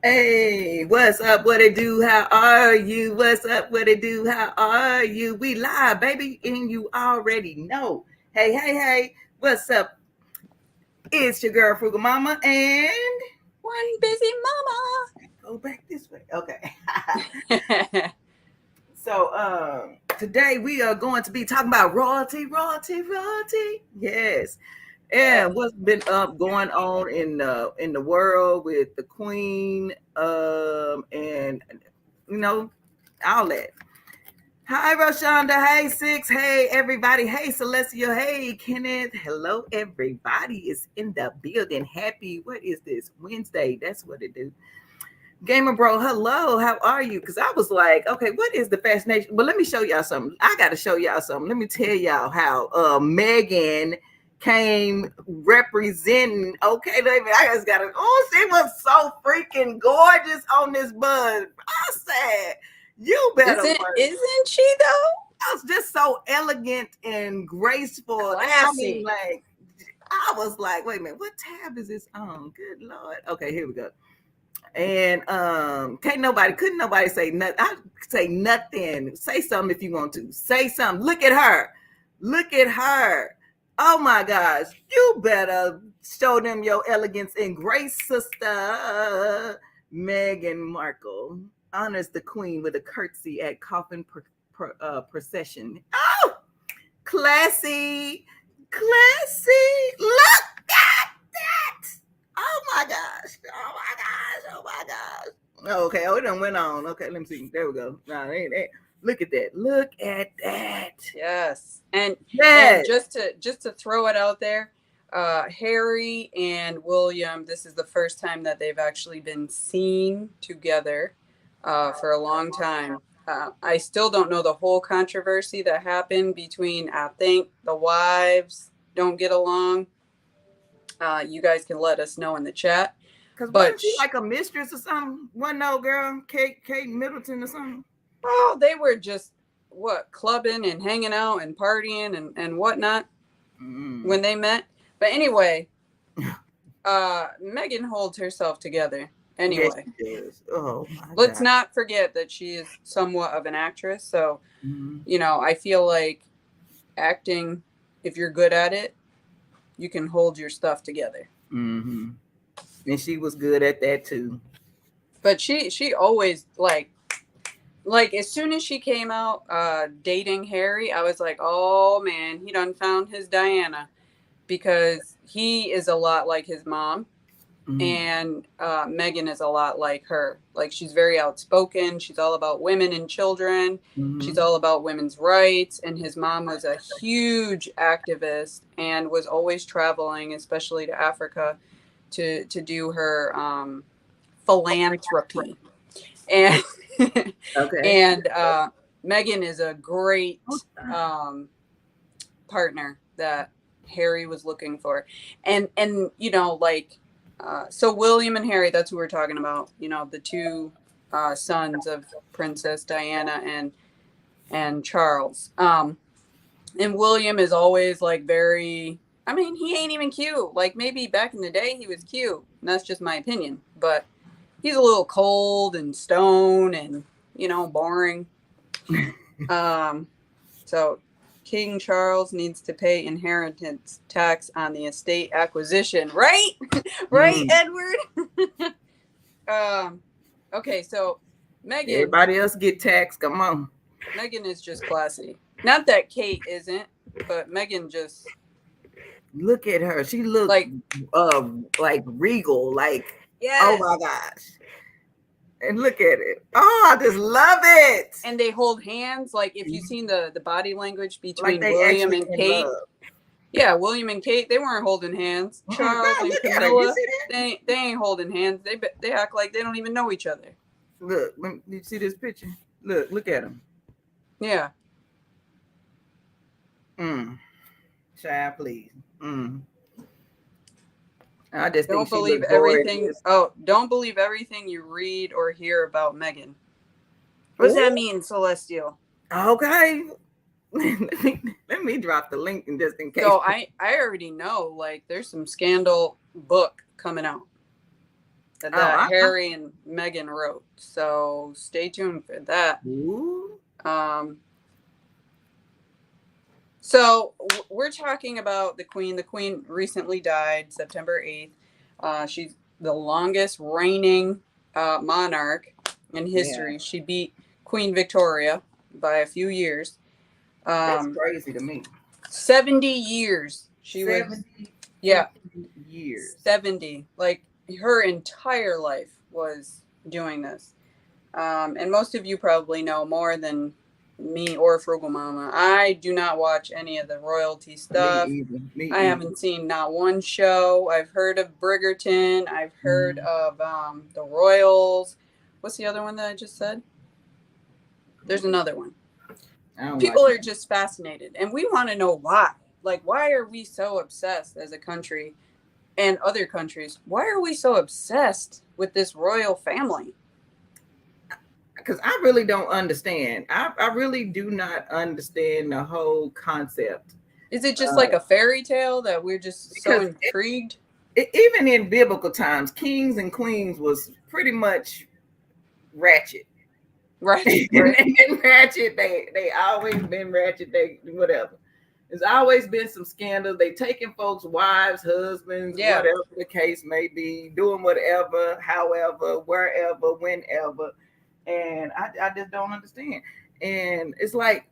Hey, what's up? What it do? How are you? What's up? What it do? How are you? We live, baby, and you already know. Hey, hey, hey, what's up? It's your girl Frugal Mama, and One busy go back this way. Okay. mama. So, today we are going to be talking about royalty, royalty, royalty. Yes. Yeah. And what's been up going on in the world with the Queen, and all that. Hi, Roshonda. Hey, Six. Hey, everybody. Hey, Celestia. Hey, Kenneth. Hello, everybody is in the building. Happy, what is this? Wednesday. That's what it do. Gamer Bro, hello. How are you? Because I was like, okay, what is the fascination? But let me show y'all something. I got to show y'all something. Let me tell y'all how Megan came representing. Okay, baby, I just got to. Oh, she was so freaking gorgeous on this bud. I said, you better work. Isn't she though? I was just so elegant and graceful. I mean, Classy. like, I was like, wait a minute, what tab is this on? Good Lord. Okay, here we go. And couldn't nobody say nothing. I say nothing. Say something if you want to. Say something. Look at her. Look at her. Oh my gosh. You better show them your elegance and grace, sister. Meghan Markle honors the Queen with a curtsy at coffin procession. Oh, classy. Classy. Look at that. Oh my gosh. Oh my gosh. Oh my gosh. Okay. Oh, it done went on. Okay, let me see. There we go. No, look at that. Look at that. Yes. And Yes. just to throw it out there, Harry and William, this is the first time that they've actually been seen together for a long time. I still don't know the whole controversy that happened between, I think, the wives don't get along. You guys can let us know in the chat. Because But wasn't she like a mistress or something? Wasn't no girl, Kate Middleton or something? oh, they were just what clubbing and hanging out and partying and whatnot when they met. But anyway, Megan holds herself together. Yes, Anyway, she does. Oh my let's God. not forget that she is somewhat of an actress. So, Mm-hmm. I feel like acting, if you're good at it, you can hold your stuff together. Mm-hmm. And she was good at that too. But she always like as soon as she came out dating Harry, I was like, oh man, he done found his Diana, because he is a lot like his mom, Mm-hmm. and Megan is a lot like her. Like, she's very outspoken. She's all about women and children. She's Mm-hmm. all about women's rights. And his mom was a huge activist and was always traveling, especially to Africa, to do her philanthropy. And Okay. and Megan is a great um, partner that Harry was looking for, and like so William and Harry, that's who we're talking about. The two sons of Princess Diana and Charles. And William is always like very. I mean, he ain't even cute. Like, maybe back in the day he was cute. And that's just my opinion, but he's a little cold and stone and boring. Um, so King Charles needs to pay inheritance tax on the estate acquisition, right? Right, Mm. Edward? um, okay, so Megan, Everybody else get taxed. Come on. Megan is just classy. Not that Kate isn't, but Megan just Look at her. She look like like regal. Like, oh my yes. gosh. And look at it. Oh, I just love it. And they hold hands. Like, if you've seen the body language Like between they William actually and in love. Kate, yeah, William and Kate, they weren't holding hands. Charles Girl, and look at her. You Camilla, see that? they ain't holding hands. They act like they don't even know each other. Look, you see this picture? Look at them. Yeah. Child, please. I just think Don't she believe looked everything. gorgeous. Oh, don't believe everything you read or hear about Megan. What does Ooh, that mean, Celestial? okay. let me drop the link in just in case. So I already know, like, there's some scandal book coming out. that Harry and Meghan wrote. So stay tuned for that. Ooh. So we're talking about the Queen. The Queen recently died September 8th. She's the longest reigning monarch in history. Yeah. She beat Queen Victoria by a few years. That's crazy to me. 70 years. She 70 was, yeah, years. 70. Like her entire life was doing this. And most of you probably know more than me or Frugal Mama. I do not watch any of the royalty stuff. Me either. I haven't seen not one show. I've heard of Bridgerton. I've heard of the Royals. What's the other one that I just said? There's another one. People are just fascinated, and we want to know why. Like, why are we so obsessed as a country and other countries? Why are we so obsessed with this royal family? Because I really don't understand. I really do not understand the whole concept. Is it just like a fairy tale that we're just so intrigued? Even in biblical times, kings and queens was pretty much ratchet. Ratchet. And ratchet. They always been ratchet. They whatever. There's always been some scandals. They taking folks' wives, husbands, whatever the case may be, doing whatever, however, wherever, whenever. And I just don't understand. And it's like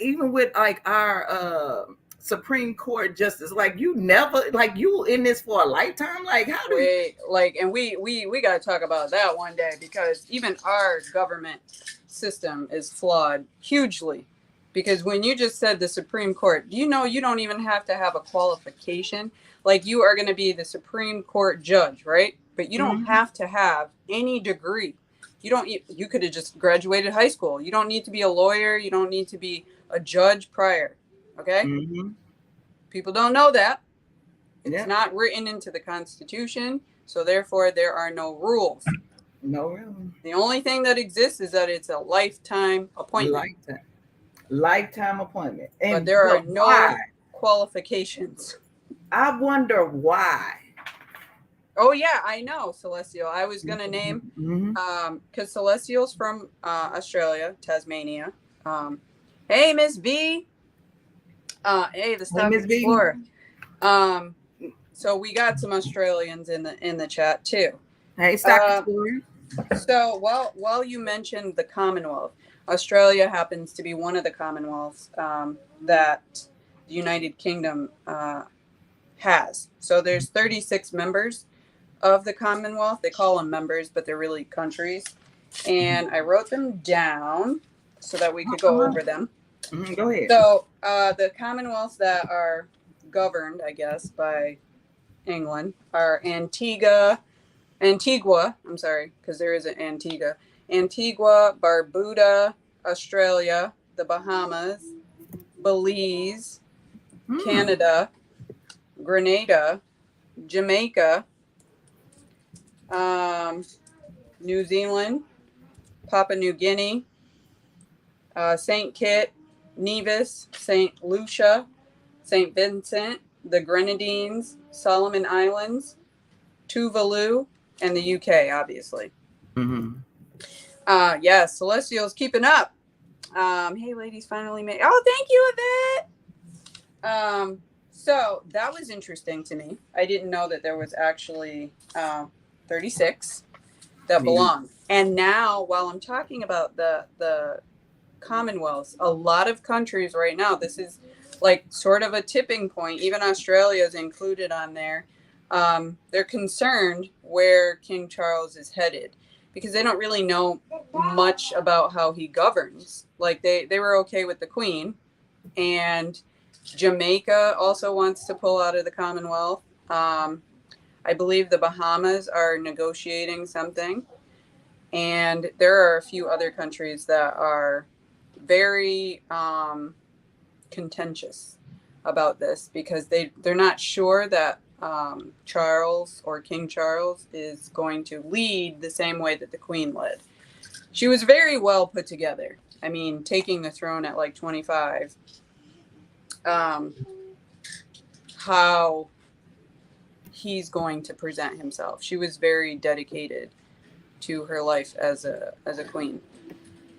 even with like our Supreme Court justice, like you never, like you in this for a lifetime. Like how do you like? And we got to talk about that one day, because even our government system is flawed hugely. Because when you just said the Supreme Court, you know, you don't even have to have a qualification. Like you are going to be the Supreme Court judge, right? But you don't have to have any degree. You could have just graduated high school. You don't need to be a lawyer. You don't need to be a judge prior. Okay. People don't know that. It's not written into the Constitution. So therefore there are no rules. No rules. The only thing that exists is that it's a lifetime appointment. Lifetime appointment. And but there are no qualifications. I wonder why. Oh yeah, I know, Celestial. I was gonna name because Celestial's from Australia, Tasmania. Hey, Miss V. Hey, the Stock Explorer. So we got some Australians in the chat too. Hey, Stock Explorer. So while you mentioned the Commonwealth, Australia happens to be one of the Commonwealths that the United Kingdom has. So there's 36 members of the Commonwealth. They call them members, but they're really countries. And I wrote them down so that we could go over them. Go ahead. So the Commonwealths that are governed, I guess, by England are Antigua, I'm sorry, because there is an Antigua, Barbuda, Australia, the Bahamas, Belize, Canada, Grenada, Jamaica, New Zealand, Papua New Guinea, St. Kitts, Nevis, St. Lucia, St. Vincent, the Grenadines, Solomon Islands, Tuvalu, and the UK, obviously. Yes, Celestial's keeping up. Hey, ladies, finally made. Oh, thank you, Yvette. So that was interesting to me. I didn't know that there was actually 36 that belong. And now, while I'm talking about the Commonwealths, a lot of countries right now, this is like sort of a tipping point. Even Australia is included on there. They're concerned where King Charles is headed because they don't really know much about how he governs. Like they were okay with the Queen, and Jamaica also wants to pull out of the Commonwealth. I believe the Bahamas are negotiating something, and there are a few other countries that are very contentious about this because they're not sure that Charles or King Charles is going to lead the same way that the Queen led. She was very well put together. I mean, taking the throne at like 25. How he's going to present himself. She was very dedicated to her life as a queen.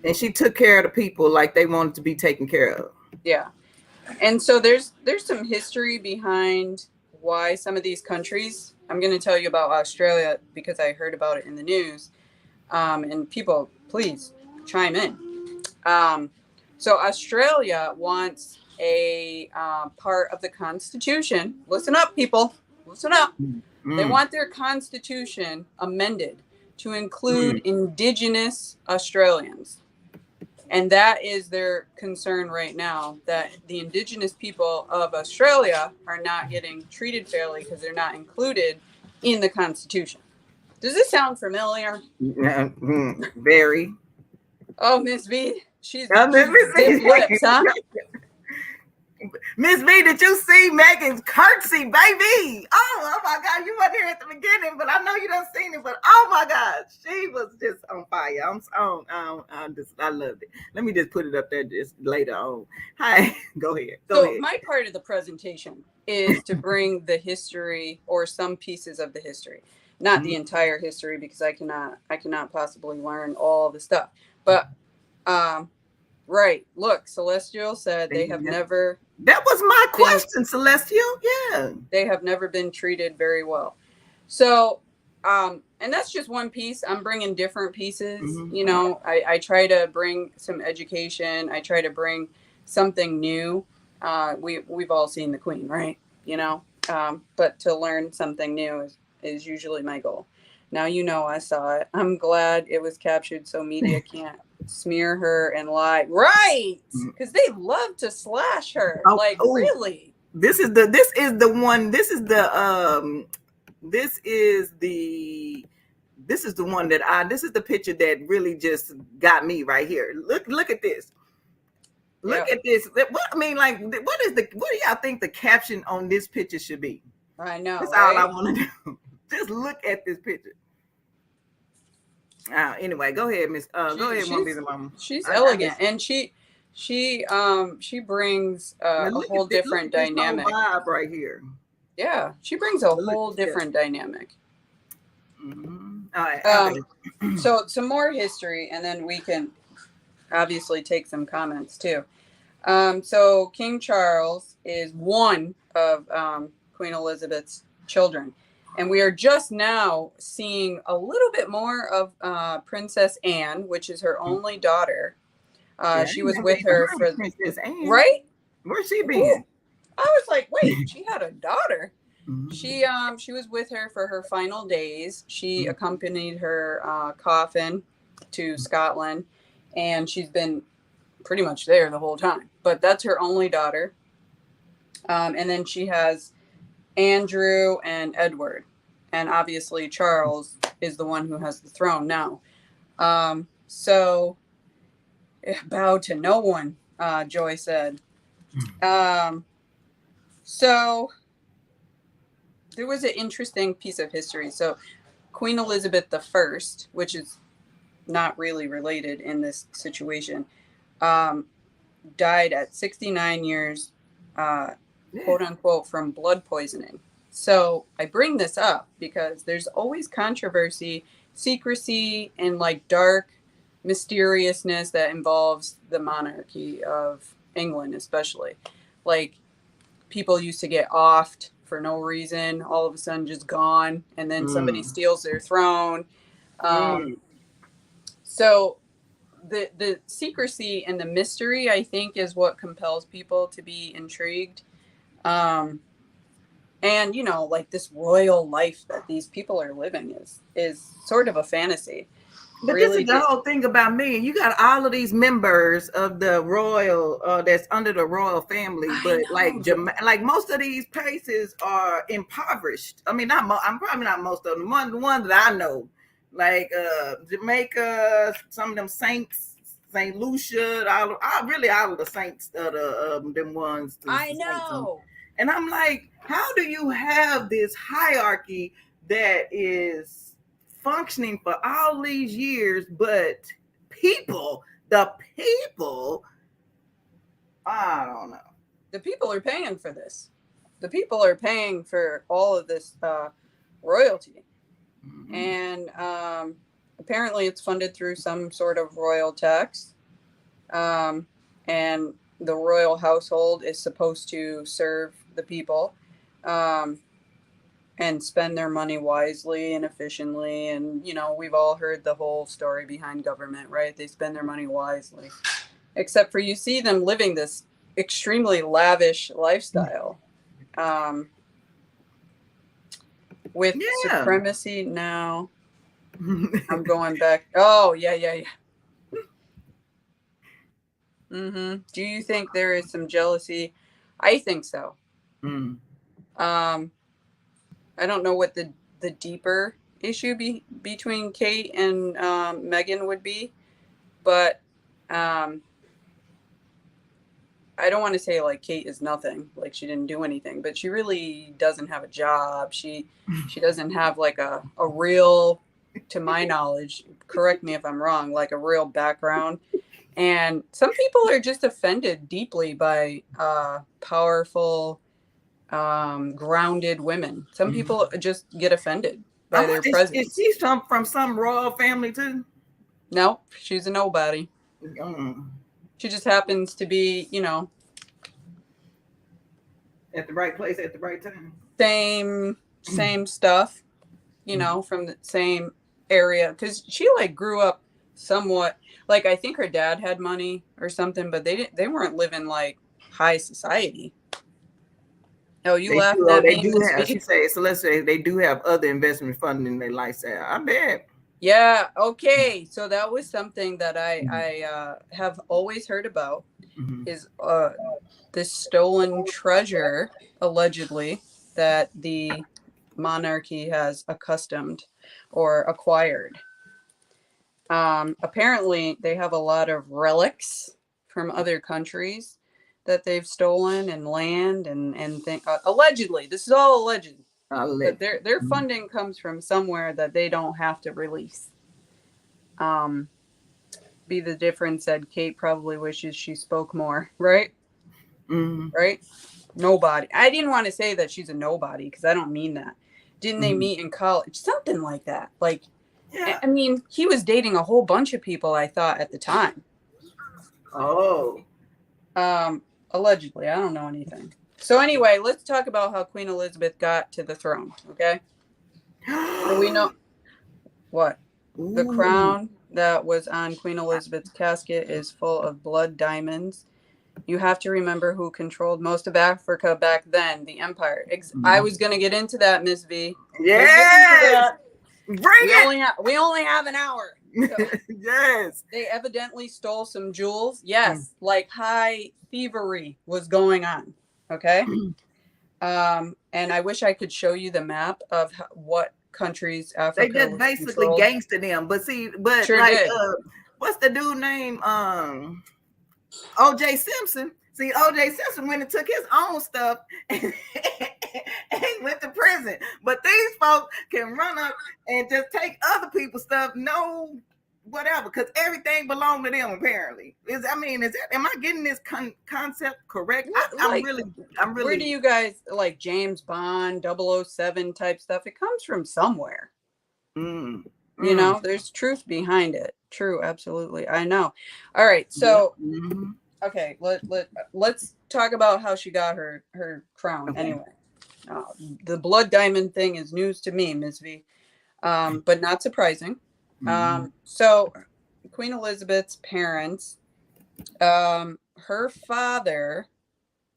And she took care of the people like they wanted to be taken care of. Yeah. And so there's some history behind why some of these countries, I'm going to tell you about Australia because I heard about it in the news. And people, please chime in. So Australia wants a part of the Constitution. Listen up, people. Listen up. They want their Constitution amended to include Indigenous Australians. And that is their concern right now, that the Indigenous people of Australia are not getting treated fairly because they're not included in the Constitution. Does this sound familiar? Very. Oh, Miss V, she's Miss V, lips, huh? Miss V, did you see Megan's curtsy, baby? Oh my God, you weren't here at the beginning, but I know you done seen it. But oh my God, she was just on fire. I loved it. Let me just put it up there just later on. Hi, go ahead. Go ahead. My part of the presentation is to bring the history or some pieces of the history, not the entire history, because I cannot possibly learn all the stuff. But right, look, Celestial said they have never. That was my question, Celestial. Yeah, they have never been treated very well. So, and that's just one piece. I'm bringing different pieces. You know, I try to bring some education. I try to bring something new. We've all seen the Queen, right? You know, but to learn something new is usually my goal. Now, you know, I saw it. I'm glad it was captured so media can't smear her and lie. Right. Because they love to slash her. Really. This is the one that this is the picture that really just got me right here. Look at this. Look at this. What I mean, like, what do y'all think the caption on this picture should be? I know. That's all I want to do. Just look at this picture. Anyway, go ahead, Miss. Go ahead, Mama. She's elegant, and she brings a whole different dynamic. Vibe right here. Yeah, she brings a whole different dynamic. All right. So some more history, and then we can obviously take some comments too. So King Charles is one of Queen Elizabeth's children. And we are just now seeing a little bit more of Princess Anne, which is her only daughter. She was with her for Princess Anne. Right? Where's she been? Ooh. I was like, wait, she had a daughter. She was with her for her final days. She accompanied her coffin to Scotland, and she's been pretty much there the whole time. But that's her only daughter. And then she has Andrew and Edward, and obviously Charles is the one who has the throne now. So bow to no one, Joy said. So there was an interesting piece of history. So Queen Elizabeth I, which is not really related in this situation, died at 69 years, quote unquote, from blood poisoning. So I bring this up because there's always controversy, secrecy, and like dark mysteriousness that involves the monarchy of England, especially. Like, people used to get offed for no reason, all of a sudden just gone, and then somebody steals their throne. So the secrecy and the mystery, I think, is what compels people to be intrigued. And, you know, like, this royal life that these people are living is sort of a fantasy. But really, this is the whole thing about me. You got all of these members of the royal, that's under the royal family, but like most of these places are impoverished. I mean, I'm probably not most of them. The ones that I know, like Jamaica, some of them saints, St. Lucia, all of the saints, them ones. I know. And I'm like, how do you have this hierarchy that is functioning for all these years, but the people, I don't know. The people are paying for this. the people are paying for all of this royalty. Mhm. And apparently it's funded through some sort of royal tax. And the royal household is supposed to serve the people and spend their money wisely and efficiently. And, you know, we've all heard the whole story behind government, right? They spend their money wisely. Except for you see them living this extremely lavish lifestyle. With Yeah. supremacy now. I'm going back. Oh, yeah. Do you think there is some jealousy? I think so. Mm. I don't know what the deeper issue between Kate and Meghan would be, but I don't want to say like Kate is nothing, like she didn't do anything, but she really doesn't have a job. She doesn't have like a real, to my knowledge, correct me if I'm wrong, like a real background. And some people are just offended deeply by powerful, grounded women. Some people just get offended by their presence. Is she from some royal family too? No, she's a nobody. Mm. She just happens to be, you know, At the right place at the right time. same stuff, you know, from the same area. Because she like grew up somewhat like, I think her dad had money or something, but they weren't living like high society. Oh, you laughed at They me, do Miss have. V? She says so. Let's say they do have other investment funding in their lifestyle. I bet. Yeah. Okay. So that was something that I have always heard about Mm-hmm. is this stolen treasure allegedly that the monarchy has accustomed or acquired. Apparently, they have a lot of relics from other countries that they've stolen and land and allegedly. This is all alleged. But their funding comes from somewhere that they don't have to release. Be the difference that Kate probably wishes she spoke more, right? Mm-hmm. Right? Nobody. I didn't want to say that she's a nobody because I don't mean that. Didn't they meet in college? Something like that. Like, Yeah. I mean, he was dating a whole bunch of people, I thought, at the time. Oh. Allegedly. I don't know anything. So anyway, let's talk about how Queen Elizabeth got to the throne, okay? So we know what? Ooh. The crown that was on Queen Elizabeth's casket is full of blood diamonds. You have to remember who controlled most of Africa back then, the empire. I was going to get into that, Miss V. Yes. Bring it. We only have an hour. So Yes. they evidently stole some jewels. Yes, like high thievery was going on. Okay. And I wish I could show you the map of what countries Africa They just basically controlled. gangster them. But see, but Sure like did. What's the dude name? O.J. Simpson. See, O.J. Simpson went and took his own stuff and he went to prison. But these folks can run up and just take other people's stuff, no whatever, because everything belonged to them apparently. Am I getting this concept correct? I'm really where do you guys like James Bond 007 type stuff? It comes from somewhere. You know, there's truth behind it. True, absolutely. I know. All right, so okay, let's talk about how she got her crown. Okay. Anyway, the blood diamond thing is news to me, Ms. V, but not surprising. So Queen Elizabeth's parents, her father,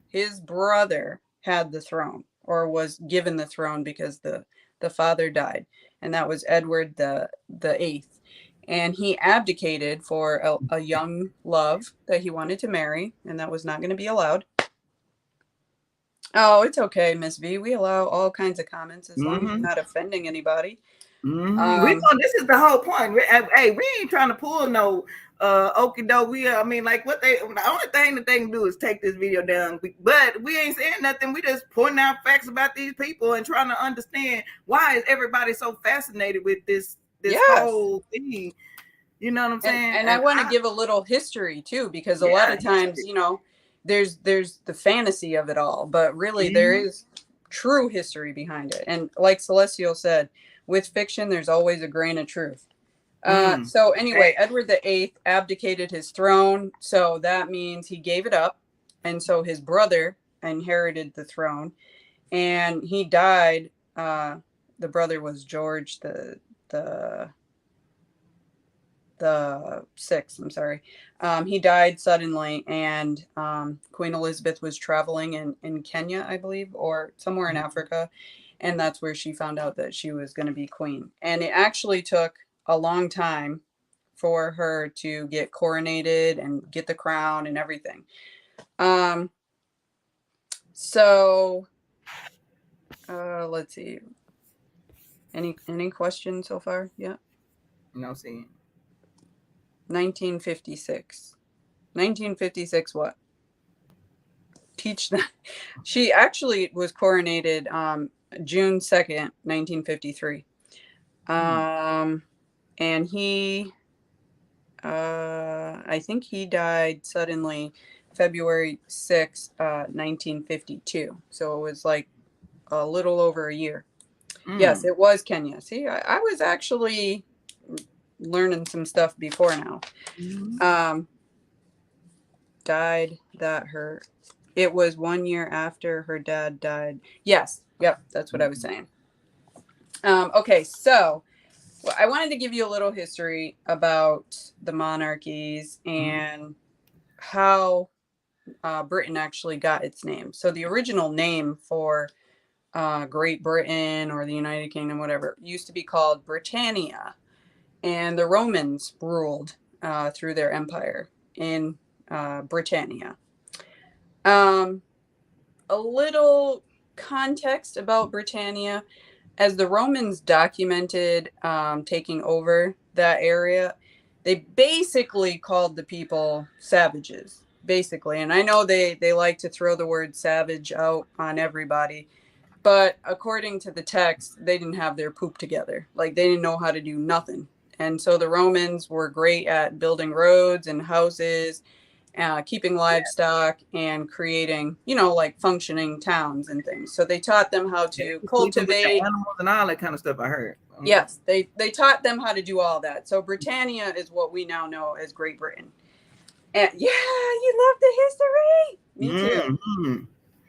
his brother had the throne, or was given the throne because the father died, and that was Edward the Eighth. And he abdicated for a young love that he wanted to marry, and that was not going to be allowed. Oh, it's okay, Miss V. We allow all kinds of comments as long as you're not offending anybody. This is the whole point. Hey, we ain't trying to pull no okie doke. The only thing that they can do is take this video down. But we ain't saying nothing. We just pointing out facts about these people and trying to understand why is everybody so fascinated with this whole thing. You know what I'm saying? And I want to give a little history too, because a lot of times, you know, there's the fantasy of it all, but really there is true history behind it. And like Celestial said, with fiction, there's always a grain of truth. So anyway, Edward VIII abdicated his throne. So that means he gave it up. And so his brother inherited the throne. And he died. The brother was George the sixth. I'm sorry. He died suddenly, and Queen Elizabeth was traveling in Kenya, I believe, or somewhere in Africa, and that's where she found out that she was going to be queen. And it actually took a long time for her to get coronated and get the crown and everything. So let's see. Any questions so far? Yeah. No, see. 1956. 1956 what? Teach them. She actually was coronated June 2nd, 1953. And he I think he died suddenly February 6th, 1952. So it was like a little over a year. Yes, it was Kenya. See, I was actually learning some stuff before now. Died that her, it was 1 year after her dad died. Yes, yep, that's what I was saying. Okay, so I wanted to give you a little history about the monarchies and how Britain actually got its name. So the original name for Great Britain or the United Kingdom, whatever, used to be called Britannia. And the Romans ruled through their empire in Britannia. A little context about Britannia. As the Romans documented taking over that area, they basically called the people savages, basically. And I know they like to throw the word savage out on everybody, but according to the text, they didn't have their poop together. Like, they didn't know how to do nothing. And so the Romans were great at building roads and houses, keeping livestock, and creating, like functioning towns and things. So they taught them how to cultivate animals and all that kind of stuff. I heard. Yes, they taught them how to do all that. So Britannia is what we now know as Great Britain. And yeah, you love the history. Me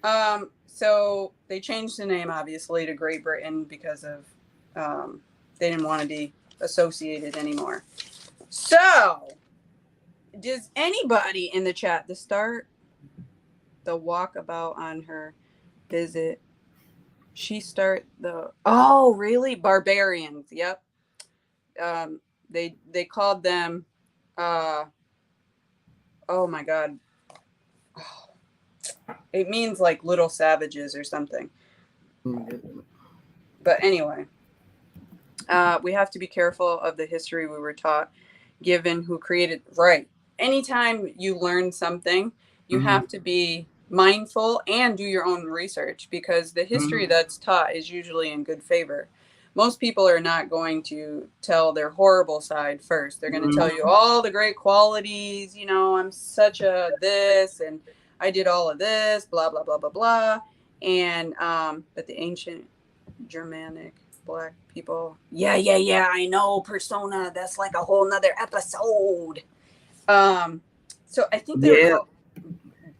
too. So they changed the name, obviously, to Great Britain because of they didn't want to be associated anymore. So, does anybody in the chat to start the walkabout on her visit? She start the really barbarians. Yep. They called them. Oh my God. It means like little savages or something. But anyway, we have to be careful of the history we were taught, given who created. Right. Anytime you learn something, you have to be mindful and do your own research, because the history that's taught is usually in good favor. Most people are not going to tell their horrible side first. They're going to tell you all the great qualities. I'm such a this, and I did all of this, blah, blah, blah, blah, blah. And but the ancient Germanic Black people. Yeah, I know, persona. That's like a whole nother episode. So I think they're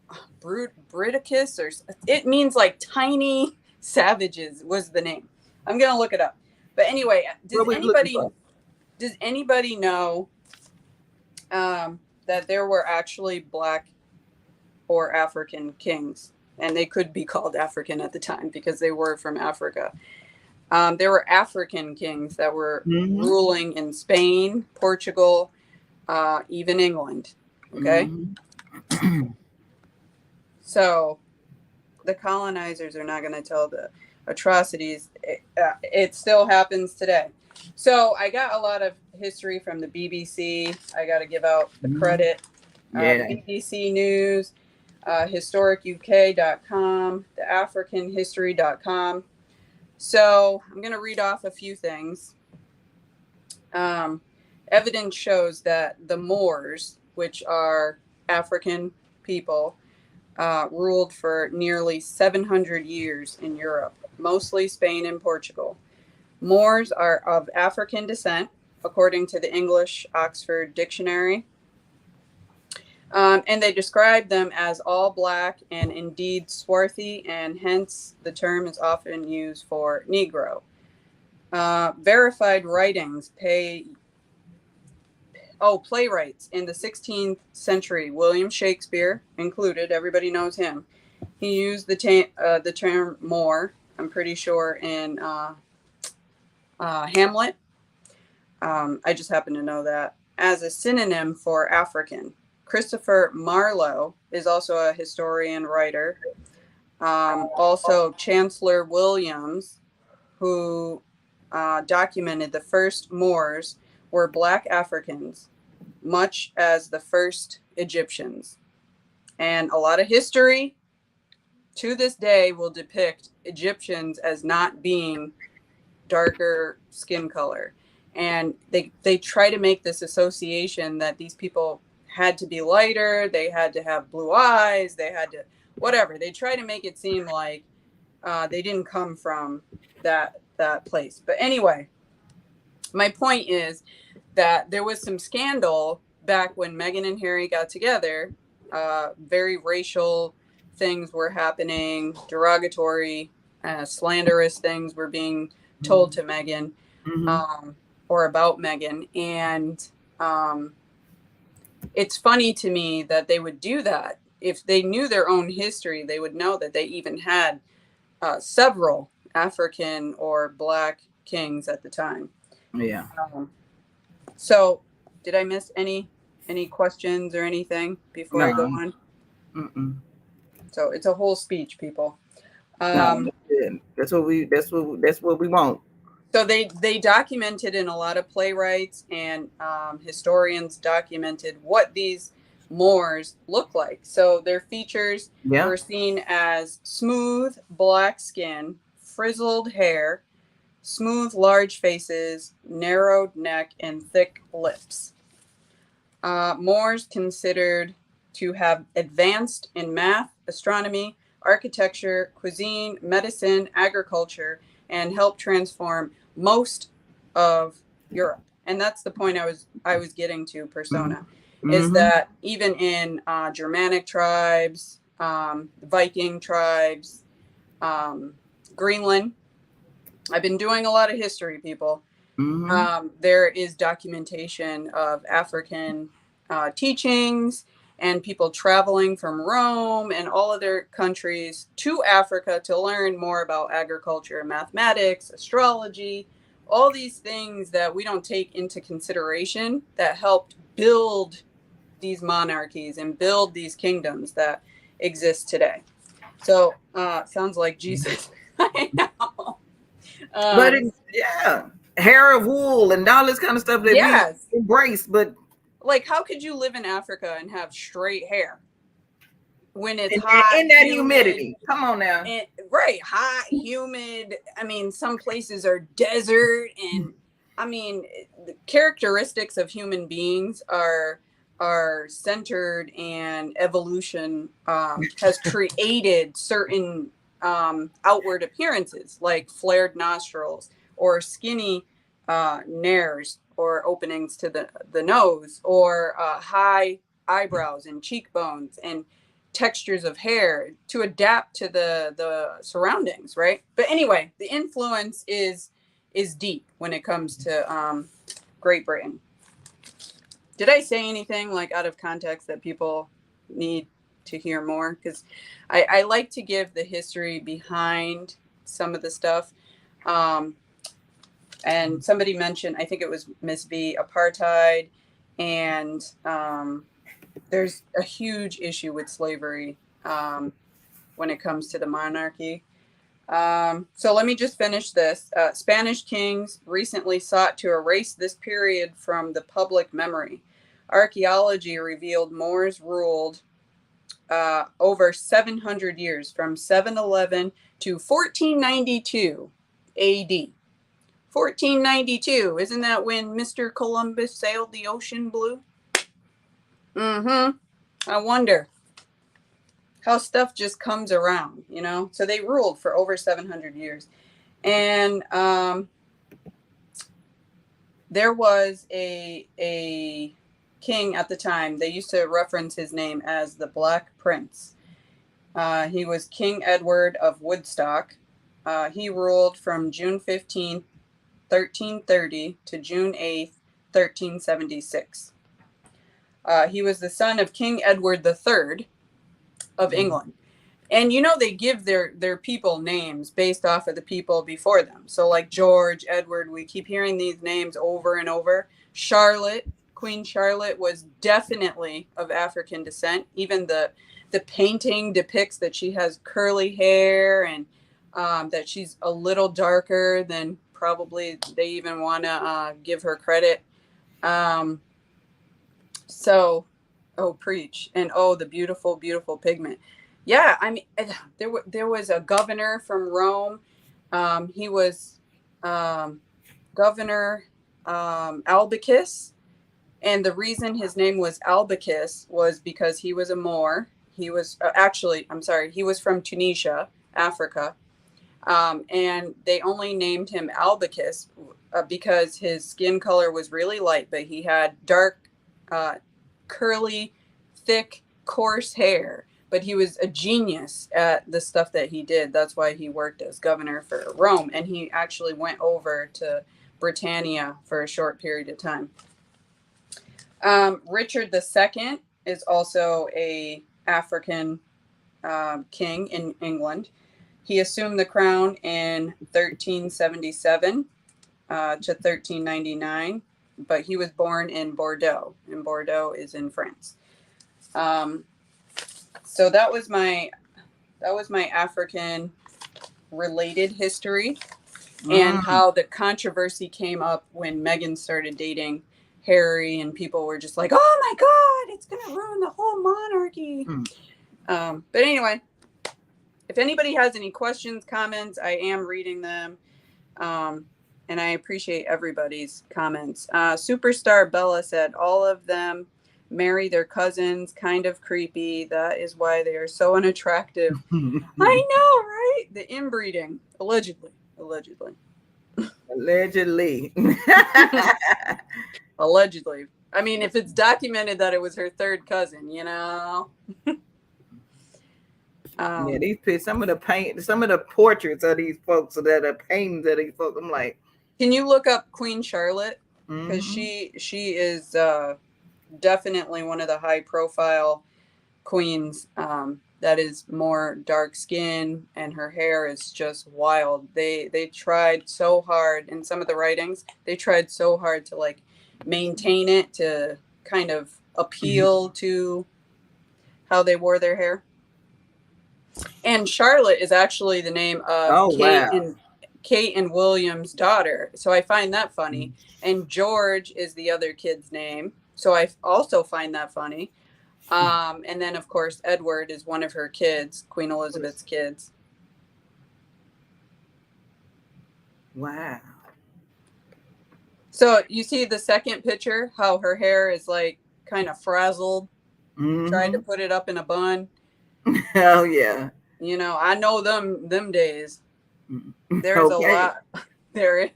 called Briticus, or it means like tiny savages was the name. I'm gonna look it up. But anyway, does anybody know that there were actually Black or African kings, and they could be called African at the time because they were from Africa? There were African kings that were ruling in Spain, Portugal, even England. Okay. So the colonizers are not going to tell the atrocities. It still happens today. So I got a lot of history from the BBC. I got to give out the credit. BBC News, historicuk.com, theafricanhistory.com. So I'm going to read off a few things. Evidence shows that the Moors, which are African people, ruled for nearly 700 years in Europe, mostly Spain and Portugal. Moors are of African descent, according to the English Oxford Dictionary. And they describe them as all black and indeed swarthy, and hence the term is often used for Negro. Verified writings playwrights in the 16th century, William Shakespeare included, everybody knows him. He used the term Moor, I'm pretty sure, in Hamlet. I just happen to know that, as a synonym for African. Christopher Marlowe is also a historian writer. Also, Chancellor Williams, who documented the first Moors were black Africans, much as the first Egyptians. And a lot of history to this day will depict Egyptians as not being darker skin color. And they try to make this association that these people had to be lighter, they had to have blue eyes, they had to whatever. They try to make it seem like they didn't come from that place. But anyway, my point is that there was some scandal back when Meghan and Harry got together. Very racial things were happening, derogatory, slanderous things were being told to Meghan, or about Meghan. And it's funny to me that they would do that. If they knew their own history, they would know that they even had several African or black kings at the time. Yeah. So did I miss any questions or anything before I go on? Mm-mm. So it's a whole speech, people. No, that's what we want. So they documented, in a lot of playwrights and historians documented what these Moors look like. So their features were seen as smooth black skin, frizzled hair, smooth large faces, narrowed neck, and thick lips. Moors considered to have advanced in math, astronomy, architecture, cuisine, medicine, agriculture, and helped transform most of Europe. And that's the point I was getting to, persona, is that even in Germanic tribes, Viking tribes, Greenland, I've been doing a lot of history, people. There is documentation of African teachings and people traveling from Rome and all other countries to Africa to learn more about agriculture, mathematics, astrology, all these things that we don't take into consideration that helped build these monarchies and build these kingdoms that exist today. So sounds like Jesus. I know. But hair of wool and all this kind of stuff that we embrace. But like, how could you live in Africa and have straight hair when it's hot in that humidity? Come on now. Right, hot, humid. I mean, some places are desert, and I mean, the characteristics of human beings are centered, and evolution has created certain outward appearances, like flared nostrils or skinny nares or openings to the nose, or high eyebrows and cheekbones and textures of hair to adapt to the surroundings, right? But anyway, the influence is deep when it comes to Great Britain. Did I say anything like out of context that people need to hear more? Because I like to give the history behind some of the stuff. And somebody mentioned, I think it was Miss V, apartheid, and there's a huge issue with slavery when it comes to the monarchy. So let me just finish this. Spanish kings recently sought to erase this period from the public memory. Archaeology revealed Moors ruled over 700 years, from 711 to 1492 AD. 1492, isn't that when Mr. Columbus sailed the ocean blue? I wonder how stuff just comes around, you know? So they ruled for over 700 years. And there was a king at the time. They used to reference his name as the Black Prince. He was King Edward of Woodstock. He ruled from June 15th, 1330 to June 8th, 1376. He was the son of King Edward III of England. And you know, they give their people names based off of the people before them. So like George, Edward, we keep hearing these names over and over. Charlotte, Queen Charlotte, was definitely of African descent. Even the painting depicts that she has curly hair and that she's a little darker than probably they even want to give her credit. So, oh, preach. And oh, the beautiful, beautiful pigment. Yeah, I mean, there was a governor from Rome. He was Governor Albicus. And the reason his name was Albicus was because he was a Moor. He was he was from Tunisia, Africa. And they only named him Albicus because his skin color was really light, but he had dark, curly, thick, coarse hair. But he was a genius at the stuff that he did. That's why he worked as governor for Rome. And he actually went over to Britannia for a short period of time. Richard II is also a African king in England. He assumed the crown in 1377 to 1399, but he was born in Bordeaux, and Bordeaux is in France. So that was my African related history, and how the controversy came up when Meghan started dating Harry, and people were just like, "Oh my God, it's going to ruin the whole monarchy." But anyway, if anybody has any questions, comments, I am reading them, and I appreciate everybody's comments. Superstar Bella said, "All of them marry their cousins, kind of creepy. That is why they are so unattractive." I know, right? The inbreeding, allegedly. Allegedly. I mean, if it's documented that it was her third cousin, you know. Yeah, these some of the portraits of these folks that are paintings of these folks. I'm like, can you look up Queen Charlotte? Because she is definitely one of the high profile queens that is more dark skin, and her hair is just wild. They tried so hard in some of the writings. They tried so hard to like maintain it, to kind of appeal to how they wore their hair. And Charlotte is actually the name of Kate and William's daughter. So I find that funny. And George is the other kid's name. So I also find that funny. And then, of course, Edward is one of her kids, Queen Elizabeth's kids. Wow. So you see the second picture, how her hair is like kind of frazzled, tried to put it up in a bun. Oh, yeah. You know, I know them days. There's a lot. There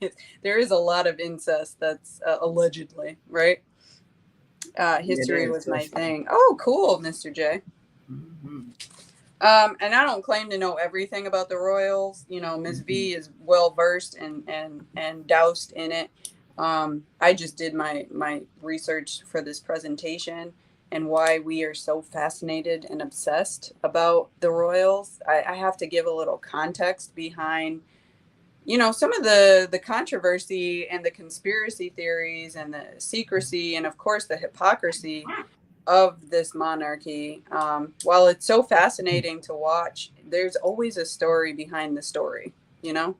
is a lot of incest that's allegedly, right? History was my thing. Oh, cool, Mr. J. And I don't claim to know everything about the royals. You know, Ms. V is well versed and doused in it. I just did my research for this presentation and why we are so fascinated and obsessed about the royals. I have to give a little context behind, you know, some of the controversy and the conspiracy theories and the secrecy and, of course, the hypocrisy of this monarchy. While it's so fascinating to watch, there's always a story behind the story, you know?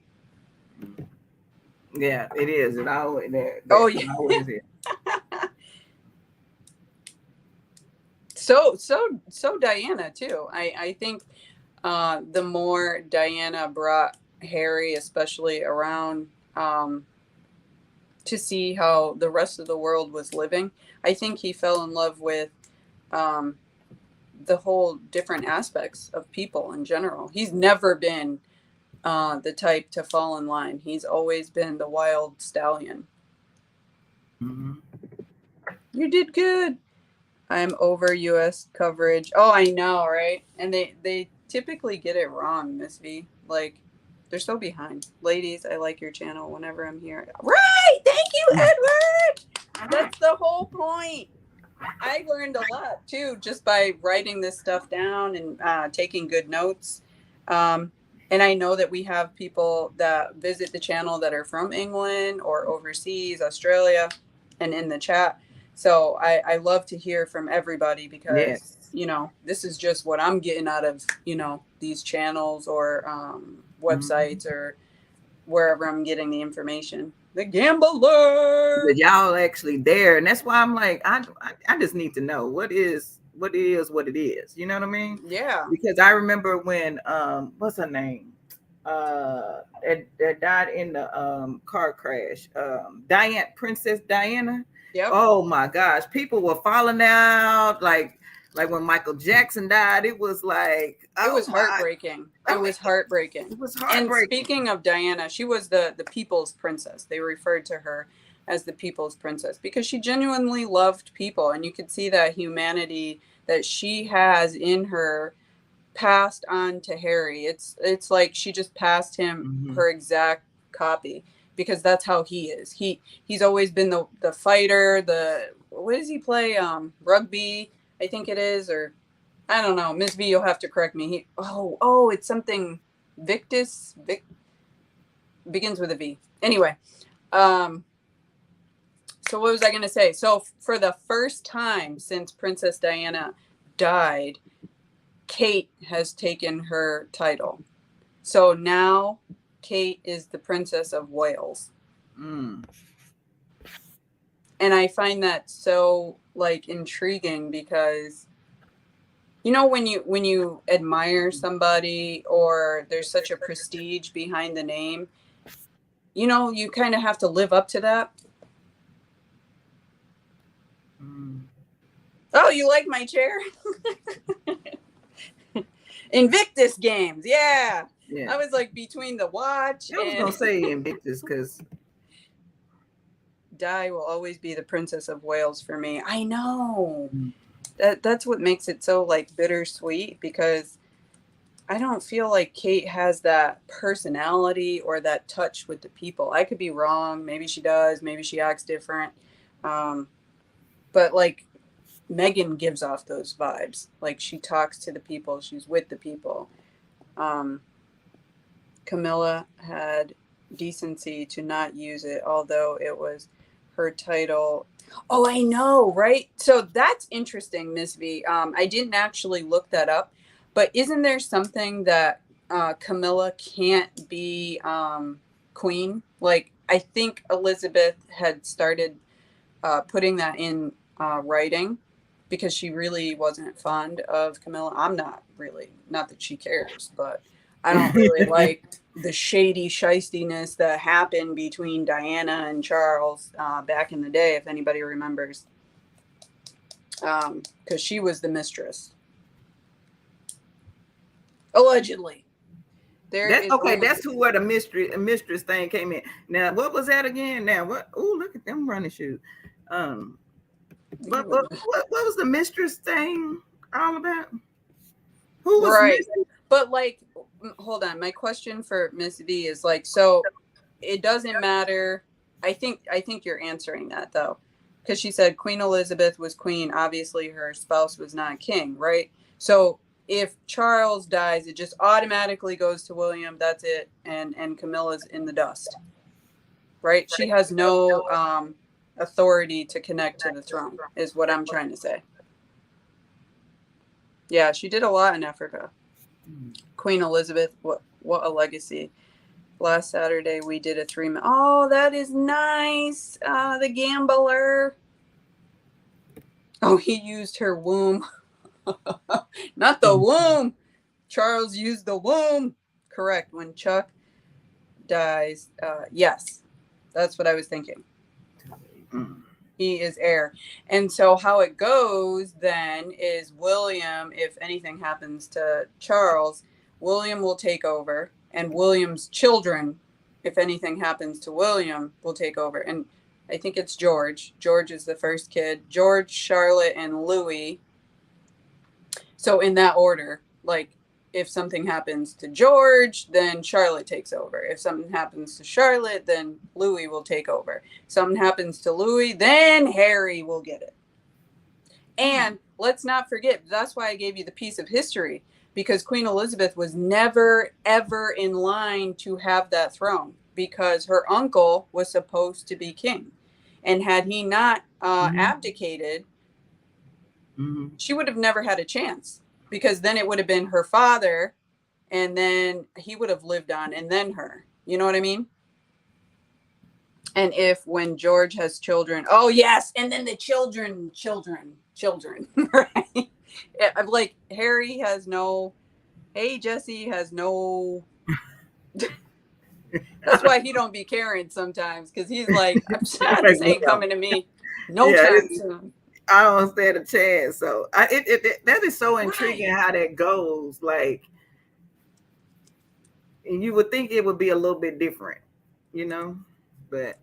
Yeah, it is. It always there. Oh, yeah. It always is. So Diana, too. I think the more Diana brought Harry, especially around to see how the rest of the world was living, I think he fell in love with the whole different aspects of people in general. He's never been the type to fall in line. He's always been the wild stallion. Mm-hmm. You did good. I'm over U.S. coverage. Oh, I know, right? And they typically get it wrong, Miss V. Like, they're so behind. Ladies, I like your channel whenever I'm here. Right! Thank you, Edward! That's the whole point. I learned a lot, too, just by writing this stuff down and taking good notes. And I know that we have people that visit the channel that are from England or overseas, Australia, and in the chat. So I love to hear from everybody because, Yes. you know, this is just what I'm getting out of, you know, these channels or websites or wherever I'm getting the information. The Gambler. But y'all actually there, and that's why I'm like, I just need to know what it is. You know what I mean? Yeah. Because I remember when what's her name? That died in the car crash. Princess Diana. Yep. Oh my gosh, people were falling out like when Michael Jackson died. It was like, it was heartbreaking. It was heartbreaking. It was And heartbreaking. speaking of Diana, she was the people's princess. They referred to her as the people's princess because she genuinely loved people, and you could see that humanity that she has in her passed on to Harry. It's like she just passed him her exact copy because that's how he is. He's always been the fighter, what does he play? Rugby, I think it is, or I don't know. Miss V, you'll have to correct me. It's something Victus. Begins with a V. Anyway, so what was I going to say? So for the first time since Princess Diana died, Kate has taken her title. So now Kate is the Princess of Wales. Mm. And I find that so like intriguing because you know when you admire somebody or there's such a prestige behind the name, you know, you kind of have to live up to that. Mm. Oh, you like my chair? Invictus games, yeah. I was like between the watch. I was gonna say Invictus because Di will always be the Princess of Wales for me. I know. That's what makes it so like bittersweet because I don't feel like Kate has that personality or that touch with the people. I could be wrong. Maybe she does. Maybe she acts different. But like Meghan gives off those vibes. Like she talks to the people. She's with the people. Camilla had decency to not use it, although it was her title. Oh, I know, right? So that's interesting, Miss V. I didn't actually look that up, but isn't there something that Camilla can't be queen? Like, I think Elizabeth had started putting that in writing because she really wasn't fond of Camilla. I'm not really, not that she cares, but I don't really like the shady shystiness that happened between Diana and Charles back in the day, if anybody remembers, because she was the mistress. Allegedly. That's where the mistress thing came in. Now, what was that again? Now, what? Oh, look at them running shoes. What was the mistress thing all about? Who was right? But like, hold on. My question for Miss V is like, so it doesn't matter. I think you're answering that though, because she said Queen Elizabeth was queen. Obviously, her spouse was not king, right? So if Charles dies, it just automatically goes to William. That's it, and Camilla's in the dust, right? She has no authority to connect to the throne, is what I'm trying to say. Yeah, she did a lot in Africa. Queen Elizabeth, what a legacy. Last Saturday we did a 3-minute. Oh, that is nice. The Gambler. Oh, he used her womb. Not the womb. Charles used the womb. Correct. When Chuck dies. Yes. That's what I was thinking. He is heir. And so how it goes then is William, if anything happens to Charles, William will take over, and William's children, if anything happens to William, will take over. And I think it's George. George is the first kid. George, Charlotte, and Louis. So in that order, like if something happens to George, then Charlotte takes over. If something happens to Charlotte, then Louis will take over. Something happens to Louis, then Harry will get it. And let's not forget, that's why I gave you the piece of history, because Queen Elizabeth was never, ever in line to have that throne because her uncle was supposed to be king. And had he not abdicated, she would have never had a chance, because then it would have been her father, and then he would have lived on, and then her. You know what I mean? And if when George has children, oh yes, and then the children, right? Like Harry has no, hey Jesse has no. That's why he don't be caring sometimes, because he's like, this ain't coming to me, no time soon. I don't stand a chance. So that is so intriguing how that goes. Like, and you would think it would be a little bit different, you know, but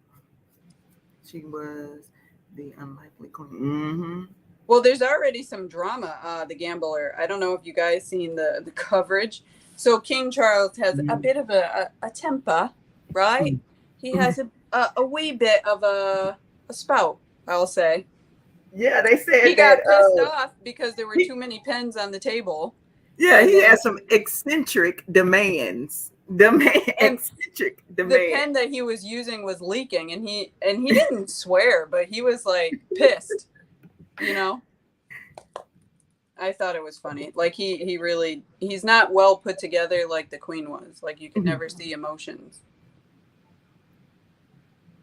she was the unlikely queen. Well, there's already some drama. The Gambler. I don't know if you guys seen the coverage. So King Charles has a bit of a temper, right? He has a wee bit of a spout, I'll say. Yeah, they said he got pissed off because there were too many pens on the table. Yeah, he had some eccentric demands. Eccentric demands. The pen that he was using was leaking, and he didn't swear, but he was like pissed. You know, I thought it was funny. Like he's not well put together like the Queen was. Like you could never see emotions.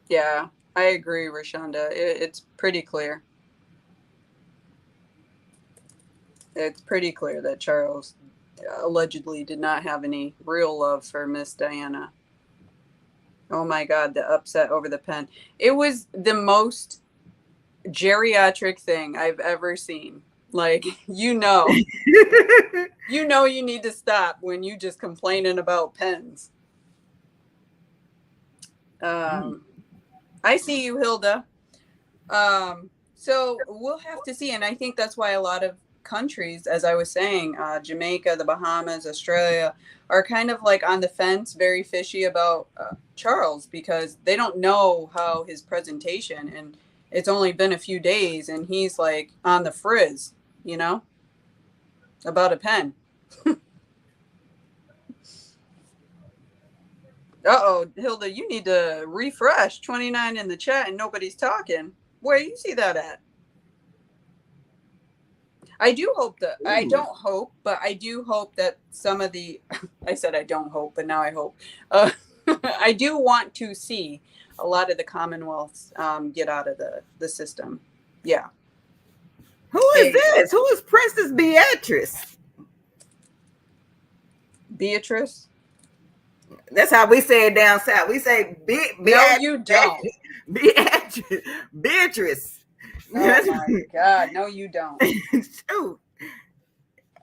Yeah, I agree, Rashonda. It's pretty clear. It's pretty clear that Charles allegedly did not have any real love for Miss Diana. Oh my God, the upset over the pen. It was the most geriatric thing I've ever seen. Like, you need to stop when you just complaining about pens. I see you, Hilda. So we'll have to see. And I think that's why a lot of countries, as I was saying, Jamaica, the Bahamas, Australia, are kind of like on the fence, very fishy about Charles, because they don't know how his presentation, and it's only been a few days and he's like on the frizz, you know, about a pen. Uh-oh, Hilda, you need to refresh 29 in the chat and nobody's talking. Where do you see that at? I do hope that, I don't hope, but I do hope that some of the, I said I don't hope, but now I hope. I do want to see a lot of the Commonwealths get out of the system. Yeah. Who is this? Who is Princess Beatrice? Beatrice? That's how we say it down south. We say no, you don't. Beatrice. Oh my God. No, you don't. Shoot.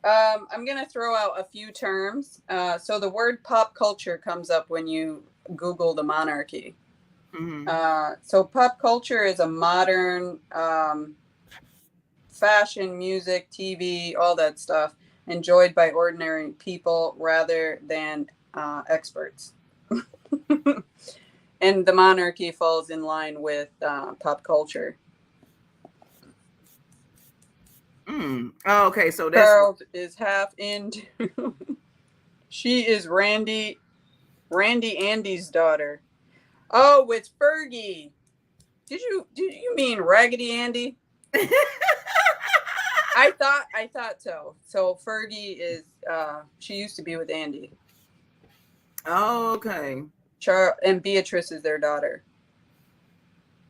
I'm going to throw out a few terms. So the word pop culture comes up when you Google the monarchy. So pop culture is a modern fashion, music, TV, all that stuff, enjoyed by ordinary people rather than experts. And the monarchy falls in line with pop culture. Oh, okay, so that's Charles is half Indian. She is Randy Andy's daughter. Oh, it's Fergie. Did you mean Raggedy Andy? I thought so. So Fergie is she used to be with Andy. Oh, okay. And Beatrice is their daughter.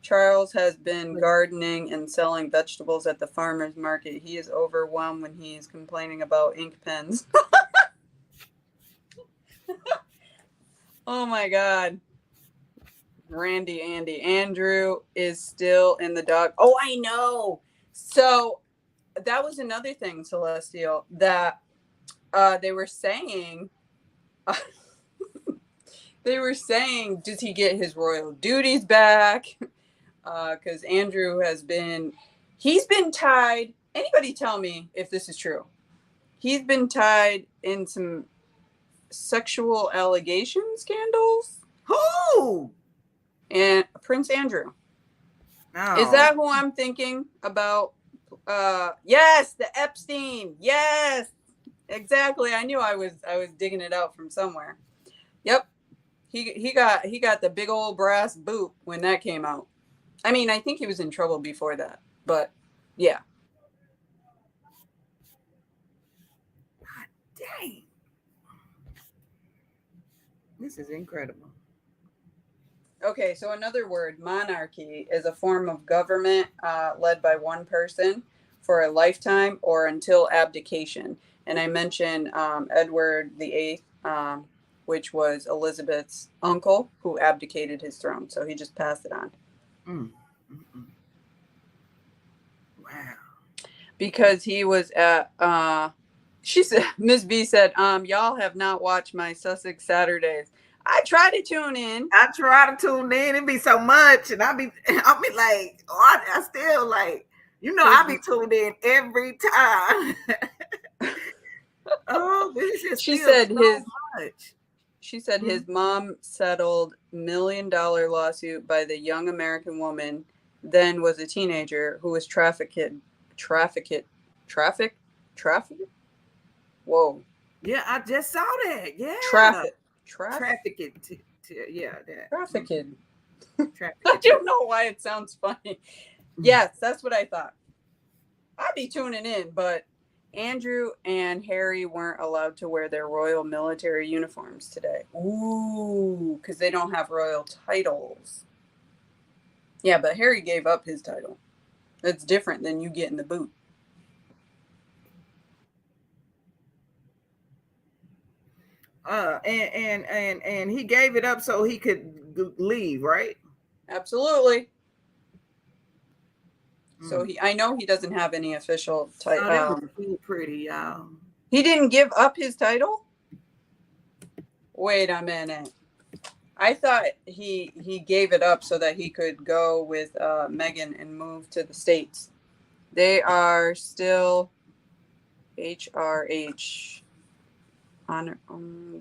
Charles has been gardening and selling vegetables at the farmer's market. He is overwhelmed when he is complaining about ink pens. Oh my God. Andy. Andrew is still in the dog. Oh, I know. So that was another thing, Celestial, that they were saying. They were saying, does he get his royal duties back? Because Andrew he's been tied. Anybody tell me if this is true? He's been tied in some sexual allegation scandals. Who? And Prince Andrew. Oh. Is that who I'm thinking about? Yes, the Epstein. Yes, exactly. I knew I was digging it out from somewhere. Yep. He got the big old brass boot when that came out. I mean, I think he was in trouble before that, but yeah. God dang. This is incredible. Okay, so another word, monarchy, is a form of government led by one person for a lifetime or until abdication. And I mentioned Edward VIII, which was Elizabeth's uncle, who abdicated his throne. So he just passed it on. Wow. Because he was at, she said, Miss B said, y'all have not watched my Sussex Saturdays. I try to tune in. I try to tune in. It be so much, and I'll be like, oh, I still like, I be tuned in every time. Oh, this is she still said so much. She said his mom settled $1 million lawsuit by the young American woman, then was a teenager, who was trafficked. Whoa. Yeah, I just saw that. Yeah. Trafficked. Yeah, that. Trafficked. I don't know why it sounds funny. Yes, that's what I thought. I'd be tuning in, but Andrew and Harry weren't allowed to wear their royal military uniforms today. Ooh, because they don't have royal titles. Yeah, but Harry gave up his title. That's different than you getting the boot. And he gave it up so he could leave, right? Absolutely. So I know he doesn't have any official title. Oh, that was pretty, y'all. He didn't give up his title? Wait a minute. I thought he gave it up so that he could go with Meghan and move to the States. They are still HRH.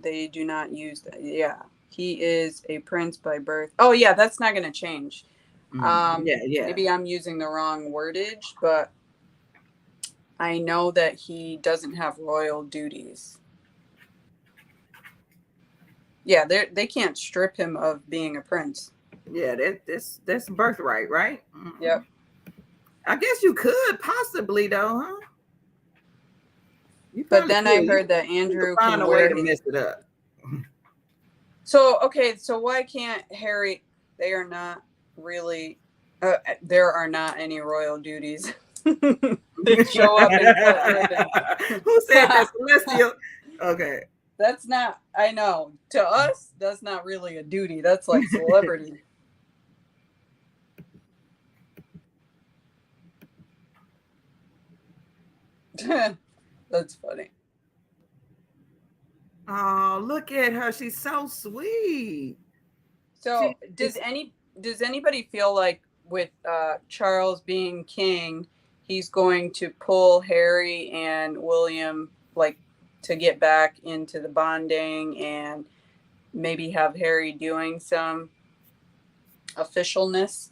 They do not use that. Yeah. He is a prince by birth. Oh, yeah, that's not going to change. Yeah. Maybe I'm using the wrong wordage, but I know that he doesn't have royal duties. Yeah, they can't strip him of being a prince. Yeah, that's birthright, right? Yep. I guess you could possibly, though, huh? But then I heard that Andrew can find a way to mess it up. So, okay, so why can't Harry? They are not really. There are not any royal duties. They show up in ribbon. Who said that? Celestial. Okay. That's not. I know. To us, that's not really a duty. That's like celebrity. That's funny. Oh, look at her. She's so sweet. So does anybody feel like with Charles being king, he's going to pull Harry and William like to get back into the bonding and maybe have Harry doing some officialness?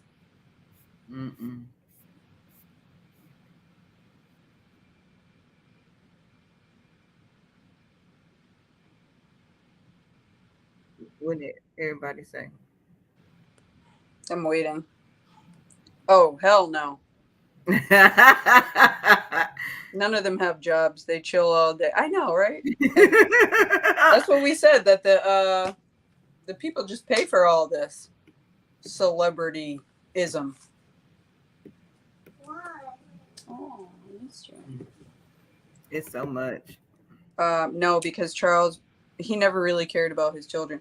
Wouldn't everybody say? I'm waiting. Oh, hell no. None of them have jobs. They chill all day. I know, right? That's what we said, that the people just pay for all this celebrityism. Why? Oh, that's true. It's so much. No, because Charles, he never really cared about his children.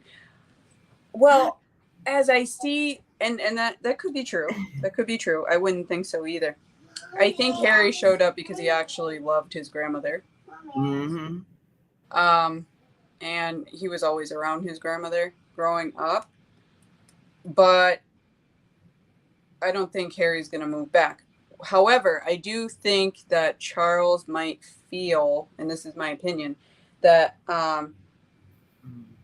Well, as I see, and that could be true. That could be true. I wouldn't think so either. I think Harry showed up because he actually loved his grandmother. Mm-hmm. And he was always around his grandmother growing up. But I don't think Harry's going to move back. However, I do think that Charles might feel, and this is my opinion, that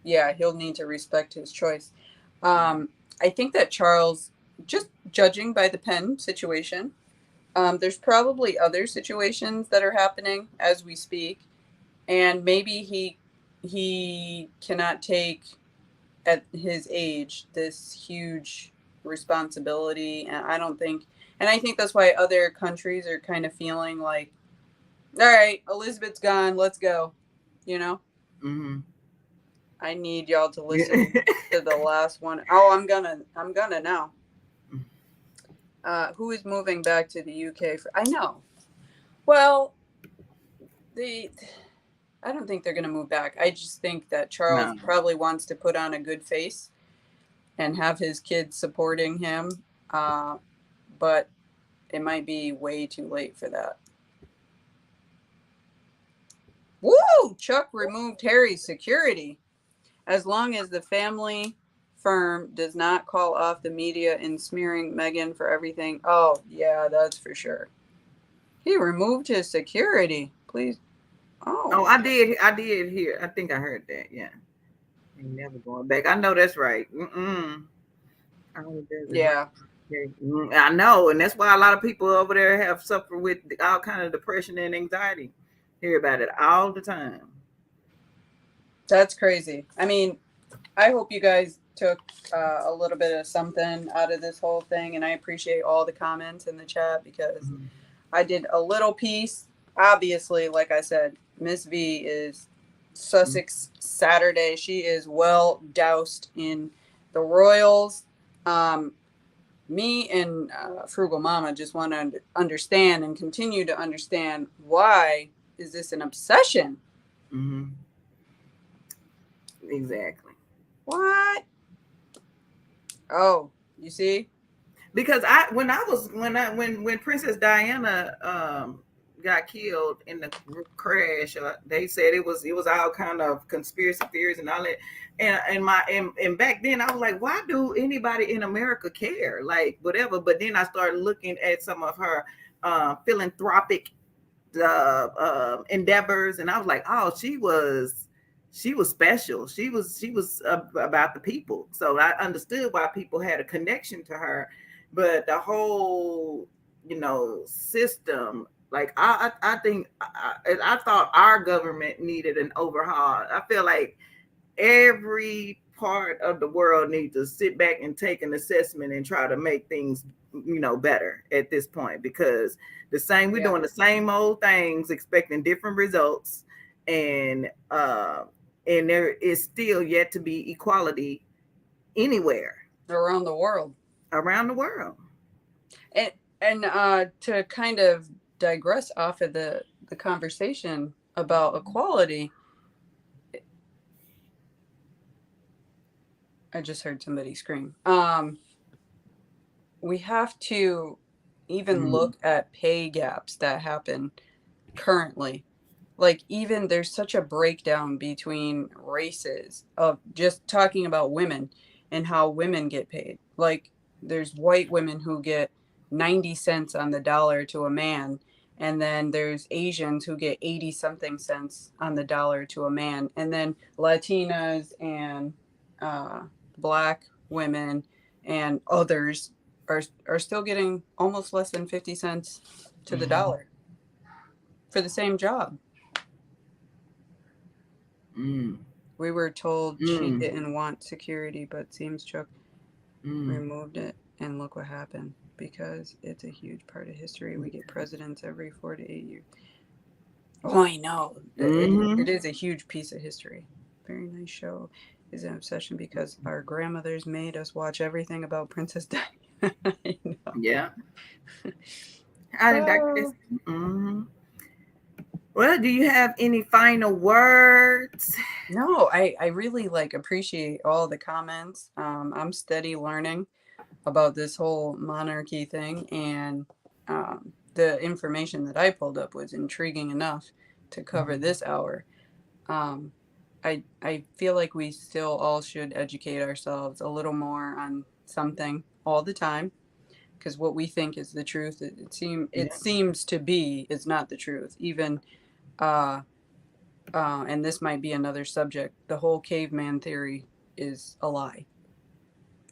yeah, he'll need to respect his choice. I think that Charles, just judging by the pen situation, there's probably other situations that are happening as we speak, and maybe he cannot take at his age this huge responsibility, and I think that's why other countries are kind of feeling like, all right, Elizabeth's gone, let's go, you know. Mm-hmm. I need y'all to listen to the last one. Oh, I'm gonna now. Who is moving back to the UK for? I know. Well, I don't think they're gonna move back. I just think that Charles No. probably wants to put on a good face and have his kids supporting him. But it might be way too late for that. Woo! Chuck removed Harry's security. As long as the family firm does not call off the media in smearing Meghan for everything. Oh, yeah, that's for sure. He removed his security. Please. Oh, I did hear. I think I heard that. Yeah. Ain't never going back. I know that's right. Yeah. I know, and that's why a lot of people over there have suffered with all kind of depression and anxiety. Hear about it all the time. That's crazy. I mean, I hope you guys took a little bit of something out of this whole thing, and I appreciate all the comments in the chat because I did a little piece. Obviously, like I said, Miss V is Sussex Saturday. She is well doused in the royals. Me and Frugal Mama just want to understand and continue to understand, why is this an obsession? Mm-hmm. Exactly. What? Oh, you see? Because when Princess Diana got killed in the crash, they said it was all kind of conspiracy theories and all that. And back then I was like, why do anybody in America care? Like whatever. But then I started looking at some of her philanthropic endeavors, and I was like, oh, she was special. She was about the people. So I understood why people had a connection to her. But the whole system, like I think I thought our government needed an overhaul. I feel like every part of the world needs to sit back and take an assessment and try to make things better at this point, because we're doing the same old things expecting different results, and there is still yet to be equality anywhere around the world. And to kind of digress off of the conversation about equality, I just heard somebody scream. We have to even look at pay gaps that happen currently. Like, even there's such a breakdown between races of just talking about women and how women get paid. Like, there's white women who get 90 cents on the dollar to a man, and then there's Asians who get 80 something cents on the dollar to a man, and then Latinas and Black women and others are still getting almost less than 50 cents to the dollar for the same job. We were told she didn't want security, but seems Chuck removed it, and look what happened. Because it's a huge part of history. We get presidents every 4 to 8 years. Oh, I know. It is a huge piece of history. Very nice show. Is an obsession because our grandmothers made us watch everything about Princess Diana. I know. Yeah. I did Well, do you have any final words? No, I really like appreciate all the comments. I'm steady learning about this whole monarchy thing, and the information that I pulled up was intriguing enough to cover this hour. Um, I feel like we still all should educate ourselves a little more on something all the time, because what we think is the truth, it Yeah. seems to be is not the truth. Even uh, and this might be another subject. The whole caveman theory is a lie,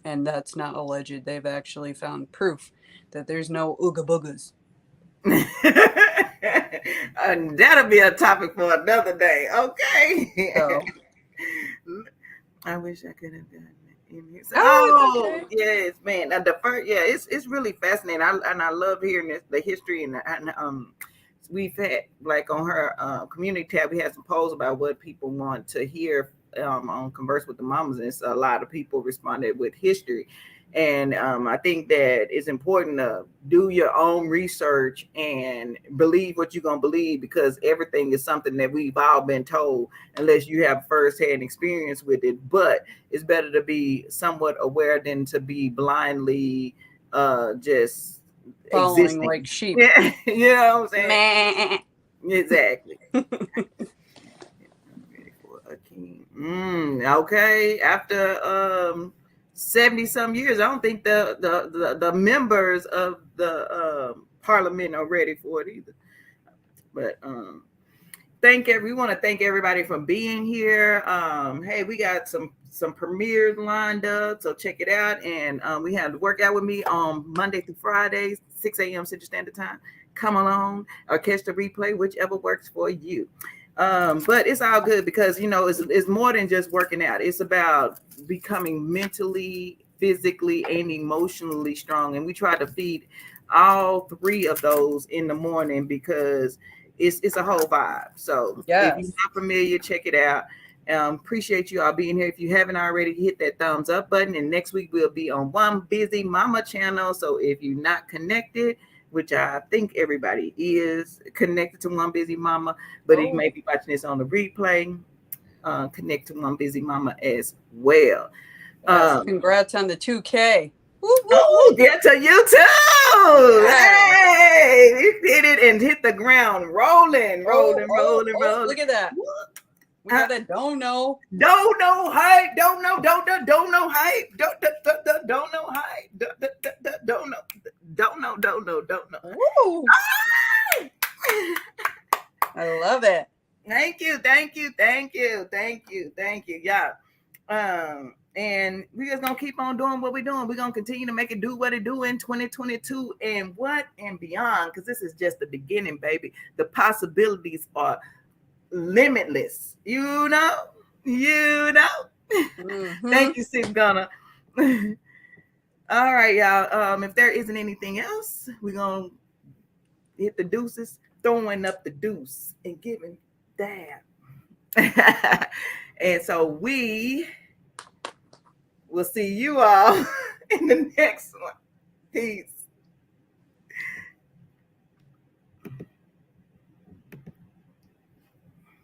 and that's not alleged. They've actually found proof that there's no ooga boogas. And that'll be a topic for another day. Okay. So, I wish I could have done it in here. oh, it's Oh okay. yes, man. Now, the first, yeah, it's really fascinating. I love hearing the history and we've had like on her community tab, we had some polls about what people want to hear on Converse with the Mamas, and it's a lot of people responded with history. And I think that it's important to do your own research and believe what you're gonna believe, because everything is something that we've all been told unless you have firsthand experience with it. But it's better to be somewhat aware than to be blindly just Following like existing. sheep. Yeah, you know what I'm saying? Meh. Exactly. Ready for a king. Okay. After 70 some years, I don't think the members of the parliament are ready for it either. But we want to thank everybody for being here. Hey, we got some premieres lined up, so check it out. And we have to work out with me on Monday through Fridays, 6 a.m. Central Standard Time. Come along or catch the replay, whichever works for you. But it's all good, because it's more than just working out. It's about becoming mentally, physically, and emotionally strong. And we try to feed all three of those in the morning, because it's a whole vibe. So if you're Yes. not familiar, check it out. Appreciate you all being here. If you haven't already, hit that thumbs up button. And next week we'll be on One Busy Mama channel. So if you're not connected, which I think everybody is connected to One Busy Mama, but you may be watching this on the replay, connect to One Busy Mama as well. Yes. Congrats on the 2K. Woo, woo, Oh, woo. get to you too. Yes. Hey, we did it and hit the ground rolling, rolling, rolling, Oh, rolling. look at that. We got a don't know. Don't know hype. Don't know. Don't know hype. Don't know hype. Don't know. Don't know. Don't know. Don't know. Woo. I love it. Thank you. Thank you. Thank you. Thank you. Thank you. Yeah. And we're just gonna keep on doing what we're doing. We're gonna continue to make it do what it do in 2022 and what and beyond, because this is just the beginning, baby. The possibilities are limitless. You know. Mm-hmm. Thank you, Sis Gunner. All right, y'all. If there isn't anything else, we're gonna hit the deuces, throwing up the deuce and giving that. And so we will see you all in the next one. Peace.